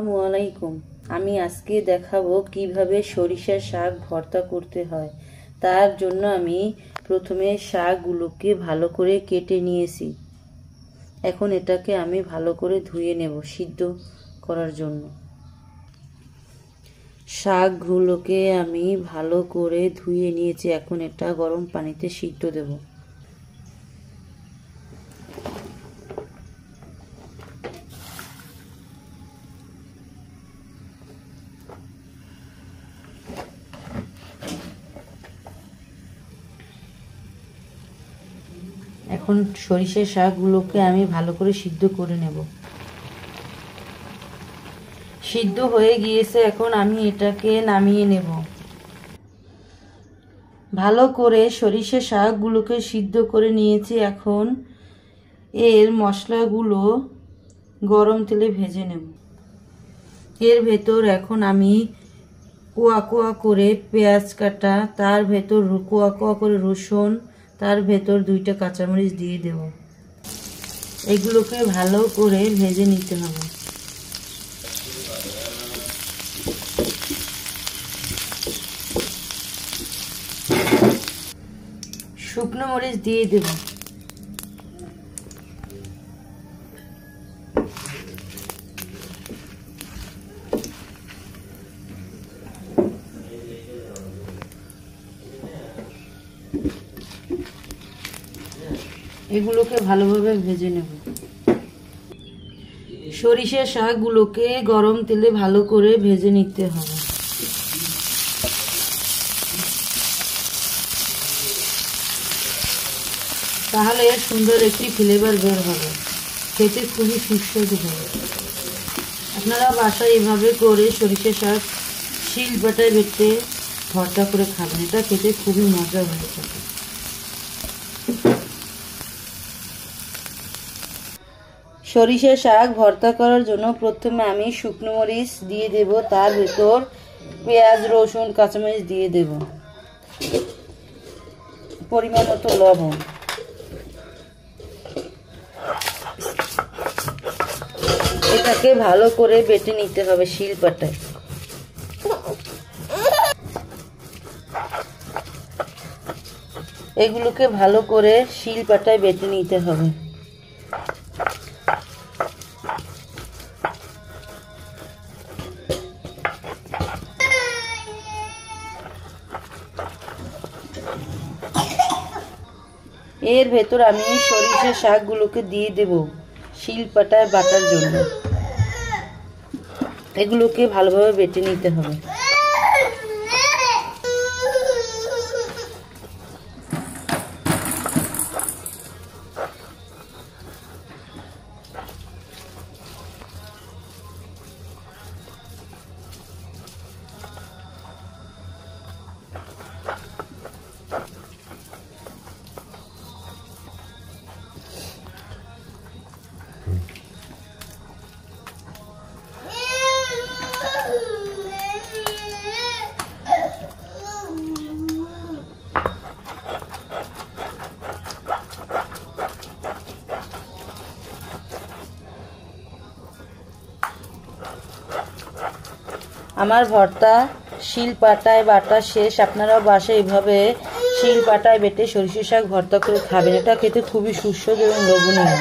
আসসালামু আলাইকুম। আমি আজকে দেখাবো কিভাবে সরিষার শাক ভর্তা করতে হয়। তার জন্য আমি প্রথমে শাকগুলোকে ভালো করে কেটে নিয়েছি। এখন এটাকে আমি ভালো করে ধুয়ে নেব সিদ্ধ করার জন্য। শাকগুলোকে আমি ভালো করে ধুয়ে নিয়েছি। এখন এটা গরম পানিতে সিদ্ধ দেব। এখন সরিষার শাকগুলোকে আমি ভালো করে সিদ্ধ করে নেব। সিদ্ধ হয়ে গিয়েছে, এখন আমি এটাকে নামিয়ে নেব। ভালো করে সরিষার শাকগুলোকে সিদ্ধ করে নিয়েছি। এখন এর মশলাগুলো গরম তেলে ভেজে নেব। এর ভেতর এখন আমি কোয়া কোয়া করে পেঁয়াজ কাটা, তার ভেতর কোয়া কোয়া করে রসুন, তার ভেতর 2টা কাঁচামরিচ দিয়ে দেব। এগুলোকে ভালো করে ভেজে নিতে হবে। শুকনো মরিচ দিয়ে দেব। এগুলোকে ভালোভাবে ভেজে নেব। সরিষার শাকগুলোকে গরম তেলে ভালো করে ভেজে নিতে হবে। তাহলে এর সুন্দর একটি ফ্লেভার বের হবে, খেতে খুবই সুস্বাদু হবে। আপনারা বাসায় এভাবে করে সরিষার শাক শিল বাটায় বেটে ভর্তা করে খাবেন, এটা খেতে খুবই মজা হয়ে থাকে। সরিষার শাক ভর্তা করার জন্য প্রথমে আমি শুকনো মরিচ দিয়ে দেব, তার ভেতর পেঁয়াজ, রসুন, কাঁচামরিচ দিয়ে দেব, পরিমাণ মতো লবণ। এটাকে ভালো করে বেটে নিতে হবে শিল পাটায়। এগুলোকে ভালো করে শিল পাটায় বেটে নিতে হবে। এর ভেতর আমি সরিষার শাকগুলোকে দিয়ে দেব শিল পাটায় বাটার জন্য। এগুলোকে ভালোভাবে বেটে নিতে হবে। আমার ভর্তা শিল পাটায় বাটা শেষ। আপনারাও বাসায় এইভাবে শিল পাটায় বেটে সরিষার শাক ভর্তা করে খাবেন, এটা খেতে খুবই সুস্বাদু এবং লোভনীয়।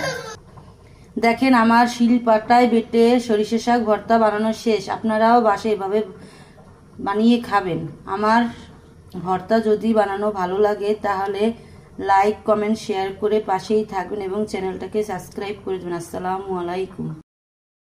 দেখেন আমার শিল পাটায় বেটে সরিষার শাক ভর্তা বানানো শেষ। আপনারাও বাসায় এভাবে বানিয়ে খাবেন। আমার ভর্তা যদি বানানো ভালো লাগে তাহলে লাইক, কমেন্ট, শেয়ার করে পাশেই থাকবেন এবং চ্যানেলটাকে সাবস্ক্রাইব করে দেবেন। আসসালামু আলাইকুম।